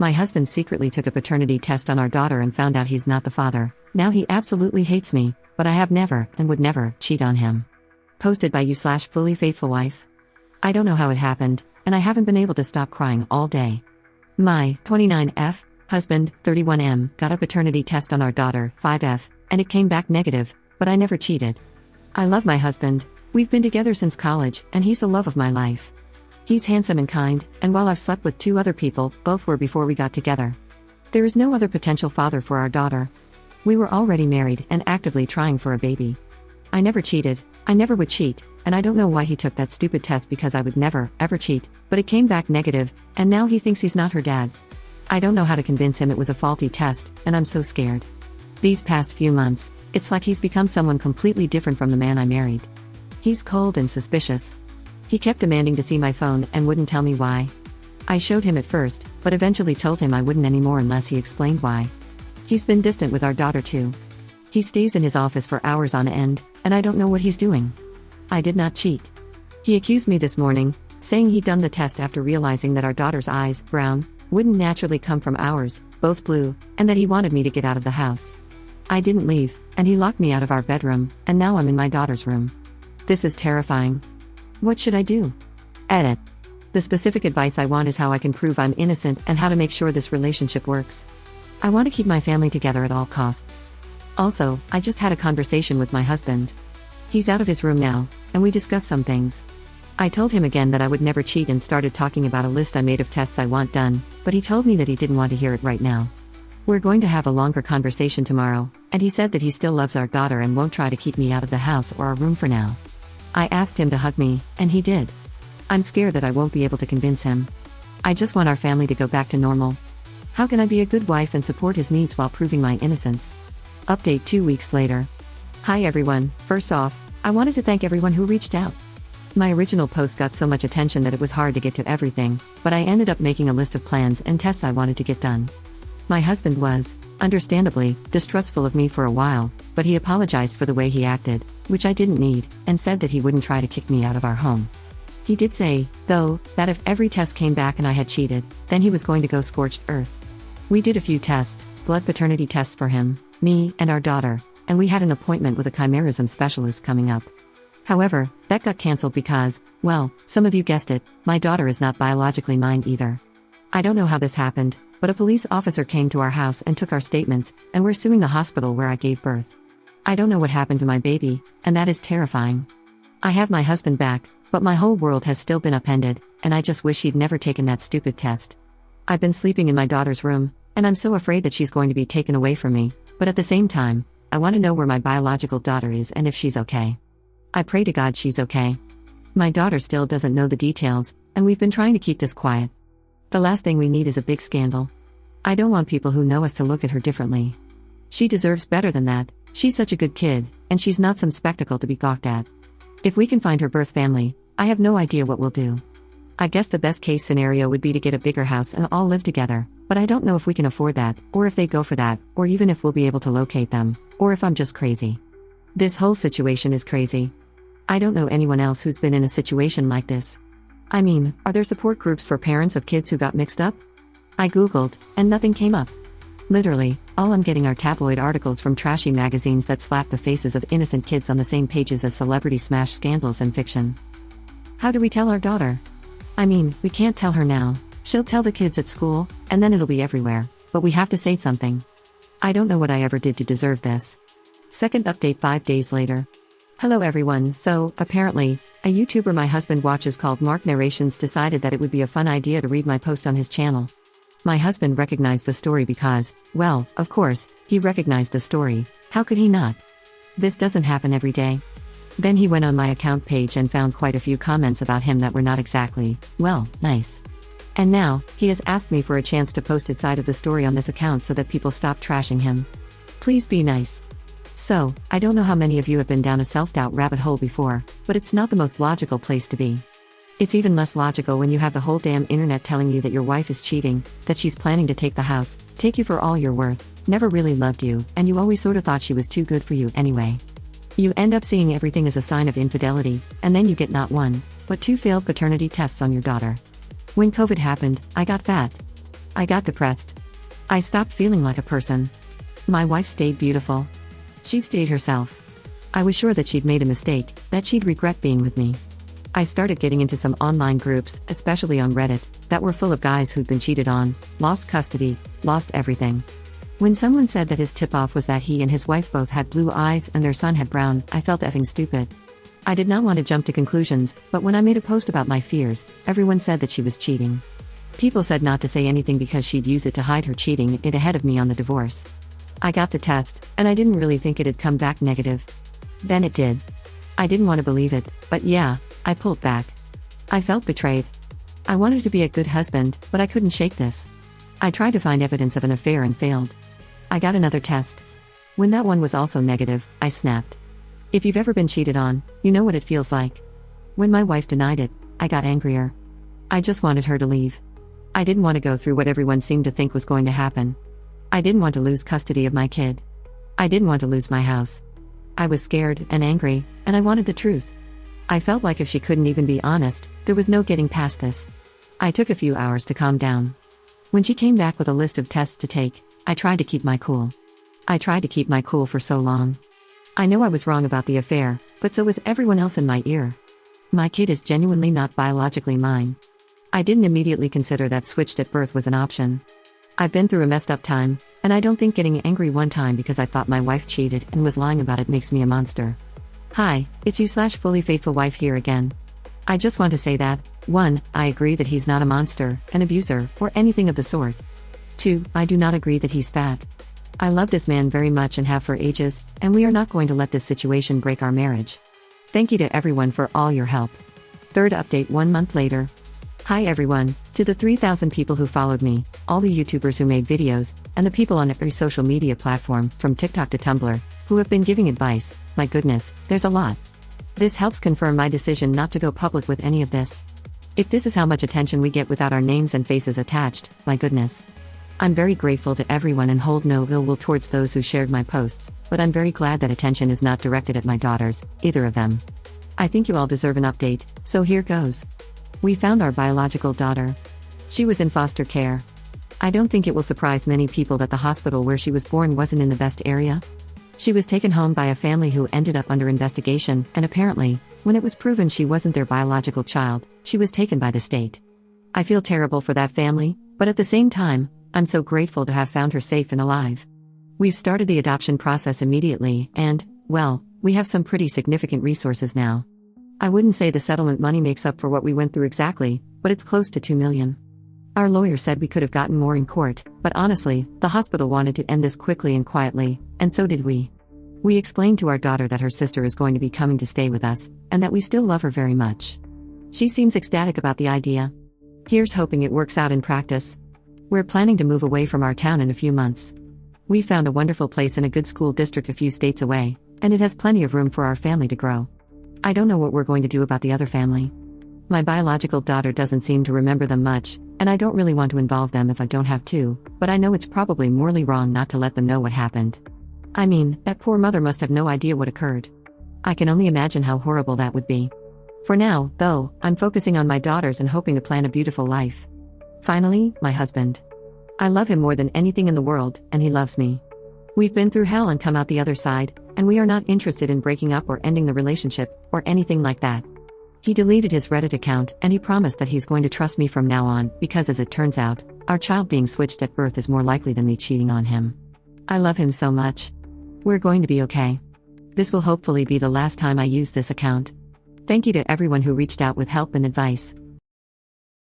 My husband secretly took a paternity test on our daughter and found out he's not the father. Now he absolutely hates me, but I have never, and would never, cheat on him. Posted by you/fully faithful wife. I don't know how it happened, and I haven't been able to stop crying all day. My 29F husband, 31M, got a paternity test on our daughter, 5F, and it came back negative, but I never cheated. I love my husband. We've been together since college, and he's the love of my life. He's handsome and kind, and while I've slept with 2 other people, both were before we got together. There is no other potential father for our daughter. We were already married and actively trying for a baby. I never cheated, I never would cheat, and I don't know why he took that stupid test because I would never, ever cheat, but it came back negative, and now he thinks he's not her dad. I don't know how to convince him it was a faulty test, and I'm so scared. These past few months, it's like he's become someone completely different from the man I married. He's cold and suspicious. He kept demanding to see my phone and wouldn't tell me why. I showed him at first, but eventually told him I wouldn't anymore unless he explained why. He's been distant with our daughter too. He stays in his office for hours on end, and I don't know what he's doing. I did not cheat. He accused me this morning, saying he'd done the test after realizing that our daughter's eyes, brown, wouldn't naturally come from ours, both blue, and that he wanted me to get out of the house. I didn't leave, and he locked me out of our bedroom, and now I'm in my daughter's room. This is terrifying. What should I do? Edit. The specific advice I want is how I can prove I'm innocent and how to make sure this relationship works. I want to keep my family together at all costs. Also, I just had a conversation with my husband. He's out of his room now, and we discussed some things. I told him again that I would never cheat and started talking about a list I made of tests I want done, but he told me that he didn't want to hear it right now. We're going to have a longer conversation tomorrow, and he said that he still loves our daughter and won't try to keep me out of the house or our room for now. I asked him to hug me, and he did. I'm scared that I won't be able to convince him. I just want our family to go back to normal. How can I be a good wife and support his needs while proving my innocence? Update 2 weeks later. Hi everyone, first off, I wanted to thank everyone who reached out. My original post got so much attention that it was hard to get to everything, but I ended up making a list of plans and tests I wanted to get done. My husband was, understandably, distrustful of me for a while, but he apologized for the way he acted, which I didn't need, and said that he wouldn't try to kick me out of our home. He did say, though, that if every test came back and I had cheated, then he was going to go scorched earth. We did a few tests, blood paternity tests for him, me, and our daughter, and we had an appointment with a chimerism specialist coming up. However, that got cancelled because, well, some of you guessed it, my daughter is not biologically mine either. I don't know how this happened, but a police officer came to our house and took our statements, and we're suing the hospital where I gave birth. I don't know what happened to my baby, and that is terrifying. I have my husband back, but my whole world has still been upended, and I just wish he'd never taken that stupid test. I've been sleeping in my daughter's room, and I'm so afraid that she's going to be taken away from me, but at the same time, I want to know where my biological daughter is and if she's okay. I pray to God she's okay. My daughter still doesn't know the details, and we've been trying to keep this quiet. The last thing we need is a big scandal. I don't want people who know us to look at her differently. She deserves better than that. She's such a good kid, and she's not some spectacle to be gawked at. If we can find her birth family, I have no idea what we'll do. I guess the best case scenario would be to get a bigger house and all live together, but I don't know if we can afford that, or if they go for that, or even if we'll be able to locate them, or if I'm just crazy. This whole situation is crazy. I don't know anyone else who's been in a situation like this. I mean, are there support groups for parents of kids who got mixed up? I googled, and nothing came up. Literally, all I'm getting are tabloid articles from trashy magazines that slap the faces of innocent kids on the same pages as celebrity smash scandals and fiction. How do we tell our daughter? I mean, we can't tell her now. She'll tell the kids at school, and then it'll be everywhere, but we have to say something. I don't know what I ever did to deserve this. Second update 5 days later. Hello everyone, so, apparently, a YouTuber my husband watches called Mark Narrations decided that it would be a fun idea to read my post on his channel. My husband recognized the story because, well, of course, he recognized the story. How could he not? This doesn't happen every day. Then he went on my account page and found quite a few comments about him that were not exactly, well, nice. And now, he has asked me for a chance to post his side of the story on this account so that people stop trashing him. Please be nice. So, I don't know how many of you have been down a self-doubt rabbit hole before, but it's not the most logical place to be. It's even less logical when you have the whole damn internet telling you that your wife is cheating, that she's planning to take the house, take you for all you're worth, never really loved you, and you always sort of thought she was too good for you anyway. You end up seeing everything as a sign of infidelity, and then you get not one, but 2 failed paternity tests on your daughter. When COVID happened, I got fat. I got depressed. I stopped feeling like a person. My wife stayed beautiful. She stayed herself. I was sure that she'd made a mistake, that she'd regret being with me. I started getting into some online groups, especially on Reddit, that were full of guys who'd been cheated on, lost custody, lost everything. When someone said that his tip-off was that he and his wife both had blue eyes and their son had brown, I felt effing stupid. I did not want to jump to conclusions, but when I made a post about my fears, everyone said that she was cheating. People said not to say anything because she'd use it to hide her cheating it ahead of me on the divorce. I got the test, and I didn't really think it'd come back negative. Then it did. I didn't want to believe it, but yeah, I pulled back. I felt betrayed. I wanted to be a good husband, but I couldn't shake this. I tried to find evidence of an affair and failed. I got another test. When that one was also negative, I snapped. If you've ever been cheated on, you know what it feels like. When my wife denied it, I got angrier. I just wanted her to leave. I didn't want to go through what everyone seemed to think was going to happen. I didn't want to lose custody of my kid. I didn't want to lose my house. I was scared and angry, and I wanted the truth. I felt like if she couldn't even be honest, there was no getting past this. I took a few hours to calm down. When she came back with a list of tests to take, I tried to keep my cool. I tried to keep my cool for so long. I know I was wrong about the affair, but so was everyone else in my ear. My kid is genuinely not biologically mine. I didn't immediately consider that switched at birth was an option. I've been through a messed up time, and I don't think getting angry one time because I thought my wife cheated and was lying about it makes me a monster. Hi, it's you/fully faithful wife here again. I just want to say that, 1, I agree that he's not a monster, an abuser, or anything of the sort. 2, I do not agree that he's fat. I love this man very much and have for ages, and we are not going to let this situation break our marriage. Thank you to everyone for all your help. Third update 1 month later. Hi everyone, to the 3,000 people who followed me, all the YouTubers who made videos, and the people on every social media platform, from TikTok to Tumblr, who have been giving advice. My goodness, there's a lot. This helps confirm my decision not to go public with any of this. If this is how much attention we get without our names and faces attached, my goodness. I'm very grateful to everyone and hold no ill will towards those who shared my posts, but I'm very glad that attention is not directed at my daughters, either of them. I think you all deserve an update, so here goes. We found our biological daughter. She was in foster care. I don't think it will surprise many people that the hospital where she was born wasn't in the best area. She was taken home by a family who ended up under investigation, and apparently, when it was proven she wasn't their biological child, she was taken by the state. I feel terrible for that family, but at the same time, I'm so grateful to have found her safe and alive. We've started the adoption process immediately, and, well, we have some pretty significant resources now. I wouldn't say the settlement money makes up for what we went through exactly, but it's close to $2 million. Our lawyer said we could have gotten more in court, but honestly, the hospital wanted to end this quickly and quietly, and so did we. We explained to our daughter that her sister is going to be coming to stay with us, and that we still love her very much. She seems ecstatic about the idea. Here's hoping it works out in practice. We're planning to move away from our town in a few months. We found a wonderful place in a good school district a few states away, and it has plenty of room for our family to grow. I don't know what we're going to do about the other family. My biological daughter doesn't seem to remember them much, and I don't really want to involve them if I don't have to, but I know it's probably morally wrong not to let them know what happened. I mean, that poor mother must have no idea what occurred. I can only imagine how horrible that would be. For now, though, I'm focusing on my daughters and hoping to plan a beautiful life. Finally, my husband. I love him more than anything in the world, and he loves me. We've been through hell and come out the other side, and we are not interested in breaking up or ending the relationship, or anything like that. He deleted his Reddit account, and he promised that he's going to trust me from now on, because as it turns out, our child being switched at birth is more likely than me cheating on him. I love him so much. We're going to be okay. This will hopefully be the last time I use this account. Thank you to everyone who reached out with help and advice.